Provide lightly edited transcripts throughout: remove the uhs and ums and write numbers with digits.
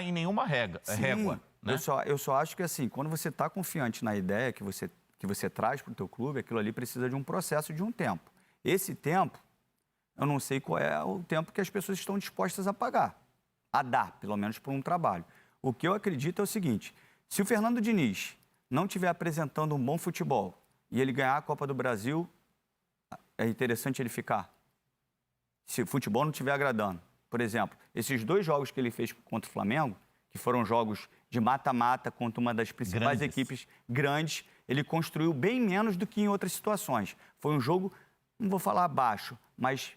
em nenhuma régua, né? Eu só acho que, assim, quando você está confiante na ideia que você traz para o teu clube, aquilo ali precisa de um processo, de um tempo. Esse tempo, eu não sei qual é o tempo que as pessoas estão dispostas a pagar, a dar, pelo menos por um trabalho. O que eu acredito é o seguinte: se o Fernando Diniz não estiver apresentando um bom futebol e ele ganhar a Copa do Brasil, é interessante ele ficar. Se o futebol não estiver agradando. Por exemplo, esses 2 jogos que ele fez contra o Flamengo, que foram jogos de mata-mata contra uma das principais equipes grandes, ele construiu bem menos do que em outras situações. Foi um jogo, não vou falar abaixo, mas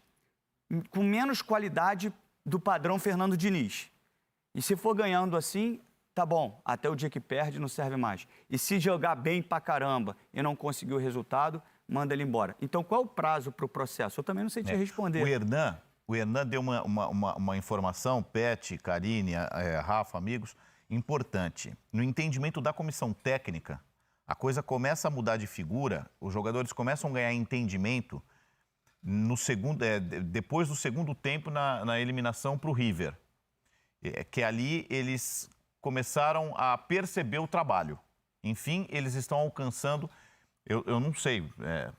com menos qualidade do padrão Fernando Diniz. E se for ganhando assim, tá bom, até o dia que perde não serve mais. E se jogar bem pra caramba e não conseguir o resultado, manda ele embora. Então, qual é o prazo para o processo? Eu também não sei te responder. O Hernan deu uma informação, Pet, Karine, Rafa, amigos, importante. No entendimento da comissão técnica, a coisa começa a mudar de figura, os jogadores começam a ganhar entendimento no depois do segundo tempo na eliminação para o River. Que ali eles começaram a perceber o trabalho. Enfim, eles estão alcançando... Eu não sei,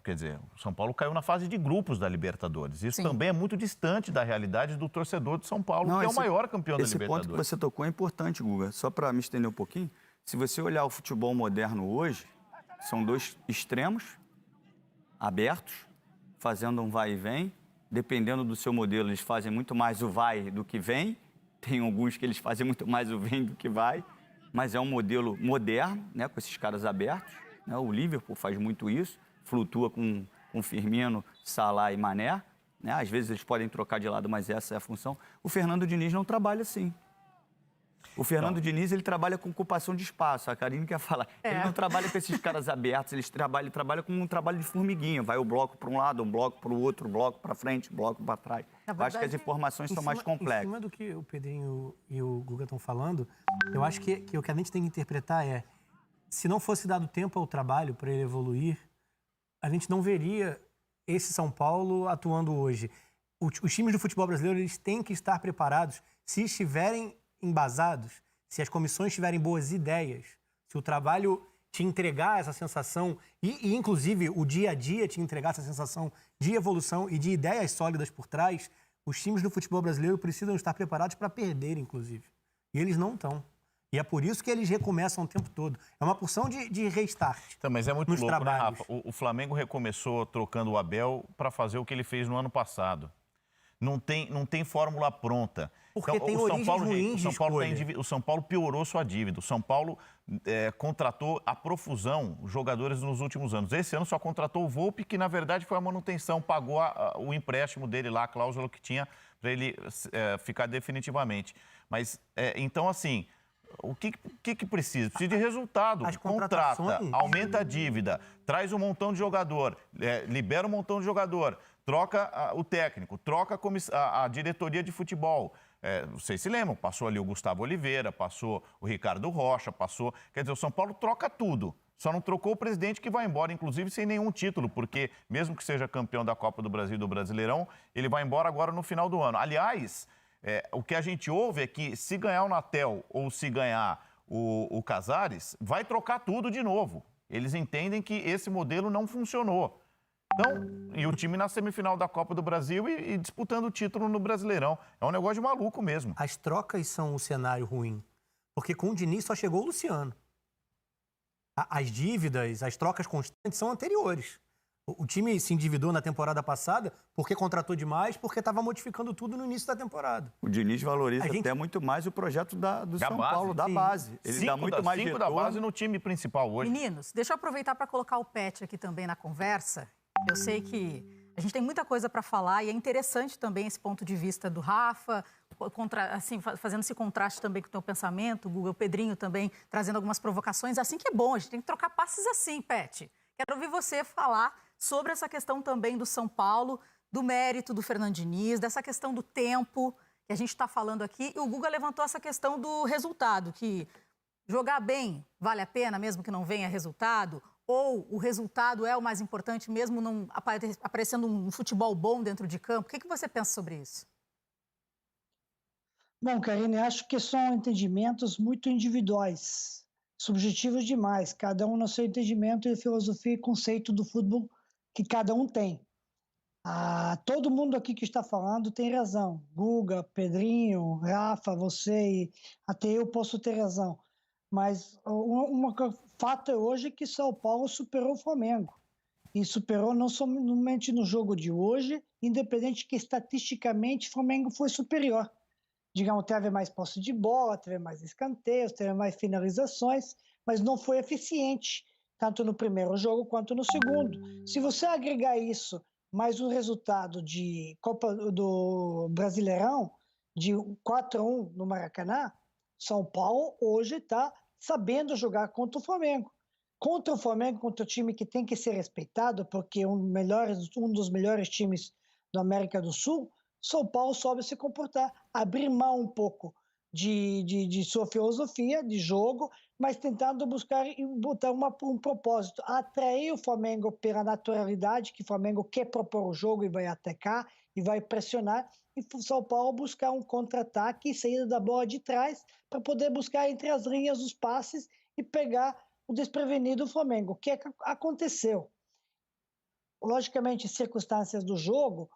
quer dizer, o São Paulo caiu na fase de grupos da Libertadores. Isso também é muito distante da realidade do torcedor de São Paulo, que é o maior campeão da Libertadores. Esse ponto que você tocou é importante, Guga. Só para me estender um pouquinho, se você olhar o futebol moderno hoje, são 2 extremos, abertos, fazendo um vai e vem. Dependendo do seu modelo, eles fazem muito mais o vai do que vem. Tem alguns que eles fazem muito mais o vem do que vai. Mas é um modelo moderno, né, com esses caras abertos. O Liverpool faz muito isso, flutua com Firmino, Salah e Mané. Né? Às vezes eles podem trocar de lado, mas essa é a função. O Fernando Diniz não trabalha assim. O Fernando Diniz, ele trabalha com ocupação de espaço. A Karine quer falar. Ele não trabalha com esses caras abertos, ele trabalha com um trabalho de formiguinha. Vai o bloco para um lado, um bloco para o outro, um bloco para frente, um bloco para trás. Eu acho que as informações são mais complexas. Em cima do que o Pedrinho e o Guga estão falando, eu acho que o que a gente tem que interpretar é: se não fosse dado tempo ao trabalho para ele evoluir, a gente não veria esse São Paulo atuando hoje. Os times do futebol brasileiro, eles têm que estar preparados, se estiverem embasados, se as comissões tiverem boas ideias, se o trabalho te entregar essa sensação e inclusive, o dia a dia te entregar essa sensação de evolução e de ideias sólidas por trás, os times do futebol brasileiro precisam estar preparados para perder, inclusive. E eles não estão. E é por isso que eles recomeçam o tempo todo. É uma porção de restart. Então, mas é muito louco, né, Rafa? O Flamengo recomeçou trocando o Abel para fazer o que ele fez no ano passado. Não tem fórmula pronta. Porque então, tem origens ruins de escolha. O São Paulo piorou sua dívida. O São Paulo contratou a profusão jogadores nos últimos anos. Esse ano só contratou o Volpi, que na verdade foi a manutenção, pagou o empréstimo dele lá, a cláusula que tinha para ele ficar definitivamente. Mas, então, assim... O que precisa? Precisa de resultado. Contrata, aumenta a dívida, traz um montão de jogador, libera um montão de jogador, troca o técnico, troca a diretoria de futebol. Vocês se lembram, passou ali o Gustavo Oliveira, passou o Ricardo Rocha, passou... Quer dizer, o São Paulo troca tudo. Só não trocou o presidente, que vai embora, inclusive, sem nenhum título, porque mesmo que seja campeão da Copa do Brasil e do Brasileirão, ele vai embora agora no final do ano. Aliás... o que a gente ouve é que se ganhar o Natel ou se ganhar o Casares, vai trocar tudo de novo. Eles entendem que esse modelo não funcionou. Então, e o time na semifinal da Copa do Brasil e disputando o título no Brasileirão. É um negócio de maluco mesmo. As trocas são um cenário ruim, porque com o Diniz só chegou o Luciano. As dívidas, as trocas constantes são anteriores. O time se endividou na temporada passada porque contratou demais, porque estava modificando tudo no início da temporada. O Diniz valoriza até muito mais o projeto do São Paulo, da base. Ele dá muito mais retorno. Da base no time principal hoje. Meninos, deixa eu aproveitar para colocar o Pet aqui também na conversa. Eu sei que a gente tem muita coisa para falar e é interessante também esse ponto de vista do Rafa, fazendo esse contraste também com o teu pensamento, o Guga, o Pedrinho também trazendo algumas provocações. Assim que é bom, a gente tem que trocar passes assim, Pet. Quero ouvir você falar sobre essa questão também do São Paulo, do mérito do Fernando Diniz, dessa questão do tempo que a gente está falando aqui. E o Guga levantou essa questão do resultado, que jogar bem vale a pena, mesmo que não venha resultado? Ou o resultado é o mais importante, mesmo não aparecendo um futebol bom dentro de campo? O que você pensa sobre isso? Bom, Karine, acho que são entendimentos muito individuais, subjetivos demais, cada um no seu entendimento e filosofia e conceito do futebol que cada um tem. Todo mundo aqui que está falando tem razão. Guga, Pedrinho, Rafa, você e até eu posso ter razão. Mas fato é hoje que São Paulo superou o Flamengo. E superou não somente no jogo de hoje, independente que estatisticamente o Flamengo foi superior. Digamos, teve mais posse de bola, teve mais escanteios, teve mais finalizações, mas não foi eficiente, tanto no primeiro jogo quanto no segundo. Se você agregar isso mais um resultado de Copa do Brasileirão, de 4-1 no Maracanã, São Paulo hoje está sabendo jogar contra o Flamengo. Contra o Flamengo, contra o time que tem que ser respeitado, porque um dos melhores times da América do Sul, São Paulo soube se comportar, abrir mão um pouco de sua filosofia de jogo, mas tentando buscar e botar um propósito, atrair o Flamengo pela naturalidade, que o Flamengo quer propor o jogo e vai atacar e vai pressionar, e o São Paulo buscar um contra-ataque e saída da bola de trás para poder buscar entre as linhas os passes e pegar o desprevenido Flamengo. O que é que aconteceu? Logicamente, circunstâncias do jogo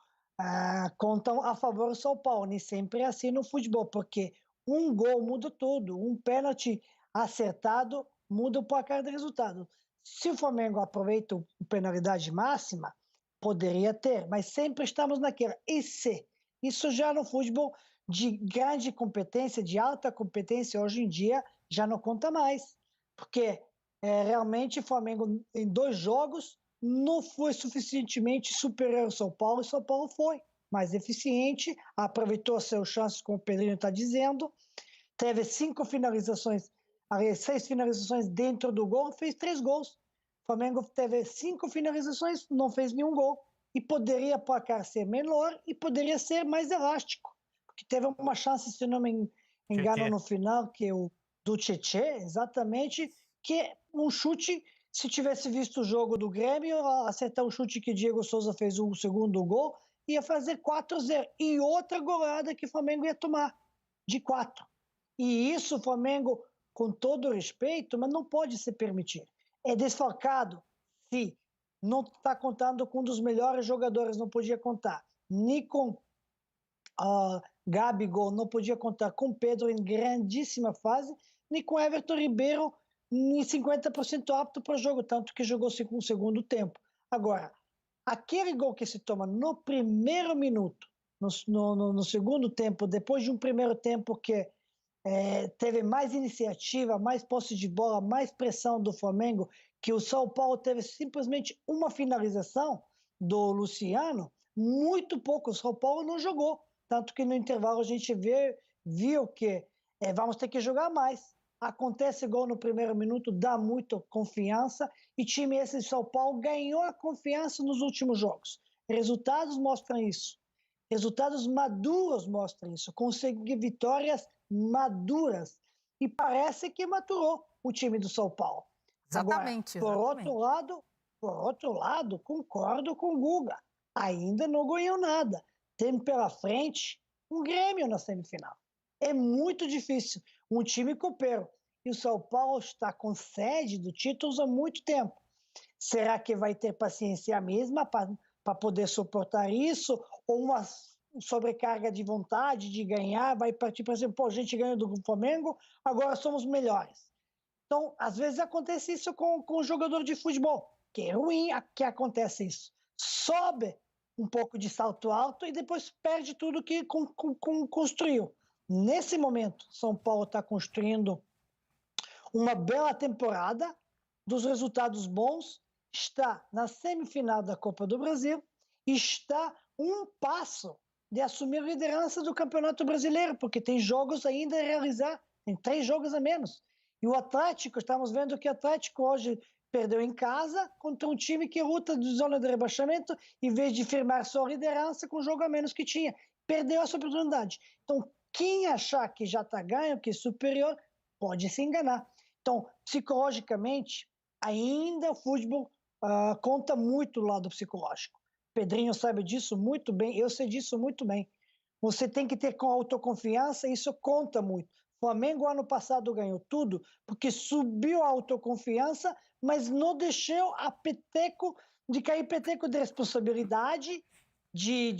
contam a favor do São Paulo. Nem sempre é assim no futebol, porque um gol muda tudo. Um pênalti acertado muda o placar do resultado. Se o Flamengo aproveita a penalidade máxima, poderia ter, mas sempre estamos naquela. E se? Isso já no futebol de grande competência, de alta competência, hoje em dia, já não conta mais. Porque realmente o Flamengo, em 2 jogos, não foi suficientemente superior ao São Paulo, e São Paulo foi mais eficiente, aproveitou seus chances, como o Pedrinho está dizendo, teve 6 finalizações dentro do gol, fez 3 gols. O Flamengo teve 5 finalizações, não fez nenhum gol. E poderia o placar ser menor e poderia ser mais elástico, porque teve uma chance, se não me engano, no final, que o do Tietê, exatamente, que é um chute. Se tivesse visto o jogo do Grêmio, acertar o chute que Diego Souza fez o segundo gol, ia fazer 4-0. E outra goleada que o Flamengo ia tomar, de 4. E isso o Flamengo, com todo respeito, mas não pode se permitir. É desfalcado? Sim. Não está contando com um dos melhores jogadores, não podia contar. Nem com Gabigol, não podia contar com Pedro em grandíssima fase, nem com Everton Ribeiro em 50% apto para o jogo, tanto que jogou no segundo tempo. Agora, aquele gol que se toma no primeiro minuto, no segundo tempo, depois de um primeiro tempo que teve mais iniciativa, mais posse de bola, mais pressão do Flamengo, que o São Paulo teve simplesmente uma finalização do Luciano, muito pouco. O São Paulo não jogou, tanto que no intervalo a gente viu que vamos ter que jogar mais. Acontece gol no primeiro minuto, dá muita confiança, e time esse de São Paulo ganhou a confiança nos últimos jogos. Resultados mostram isso. Resultados maduros mostram isso. Conseguiu vitórias maduras. E parece que maturou o time do São Paulo. Exatamente. Agora, por outro lado, concordo com o Guga. Ainda não ganhou nada. Tem pela frente um Grêmio na semifinal. É muito difícil. Um time copeiro. E o São Paulo está com sede do título há muito tempo. Será que vai ter paciência mesma para poder suportar isso? Ou uma sobrecarga de vontade de ganhar, vai partir para exemplo, a gente ganhou do Flamengo, agora somos melhores. Então, às vezes acontece isso com o jogador de futebol, que é ruim que acontece isso. Sobe um pouco de salto alto e depois perde tudo que construiu. Nesse momento, São Paulo está construindo uma bela temporada, dos resultados bons, está na semifinal da Copa do Brasil, está um passo de assumir a liderança do Campeonato Brasileiro, porque tem jogos ainda a realizar, tem 3 jogos a menos. E o Atlético, estamos vendo que o Atlético hoje perdeu em casa contra um time que luta de zona de rebaixamento, em vez de firmar sua liderança com o jogo a menos que tinha. Perdeu essa oportunidade. Então, quem achar que já está ganho, que é superior, pode se enganar. Então, psicologicamente, ainda o futebol conta muito do lado psicológico. Pedrinho sabe disso muito bem, eu sei disso muito bem. Você tem que ter com autoconfiança, isso conta muito. O Flamengo, ano passado, ganhou tudo porque subiu a autoconfiança, mas não deixou de cair peteco de responsabilidade, de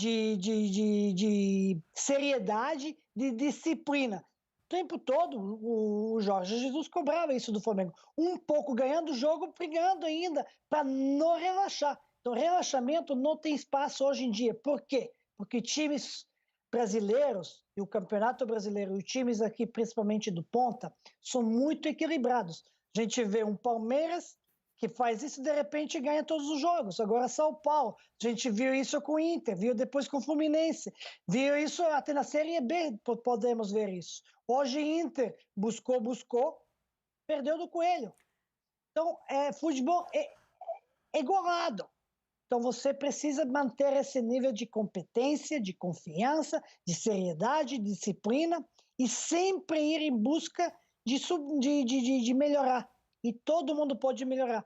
seriedade, de disciplina. O tempo todo, o Jorge Jesus cobrava isso do Flamengo. Um pouco ganhando o jogo, brigando ainda, para não relaxar. Então, relaxamento não tem espaço hoje em dia. Por quê? Porque times brasileiros, e o Campeonato Brasileiro, e os times aqui, principalmente do Ponta, são muito equilibrados. A gente vê um Palmeiras que faz isso de repente ganha todos os jogos. Agora São Paulo, a gente viu isso com o Inter, viu depois com o Fluminense, viu isso até na Série B, podemos ver isso. Hoje Inter buscou, perdeu do Coelho. Então, futebol é golado. Então, você precisa manter esse nível de competência, de confiança, de seriedade, de disciplina e sempre ir em busca de melhorar. E todo mundo pode melhorar.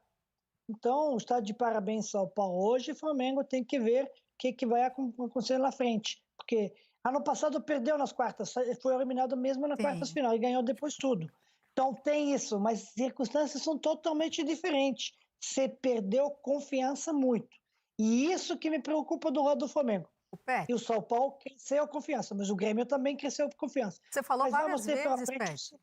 Então, está de parabéns São Paulo hoje. O Flamengo tem que ver o que vai acontecer na frente. Porque ano passado perdeu nas quartas, foi eliminado mesmo nas quartas final e ganhou depois tudo. Então, tem isso, mas as circunstâncias são totalmente diferentes. Você perdeu confiança muito. E isso que me preocupa do lado do Flamengo. E o São Paulo cresceu a confiança, mas o Grêmio também cresceu a confiança. Você falou mas várias vamos ter pela vezes, frente, Pet,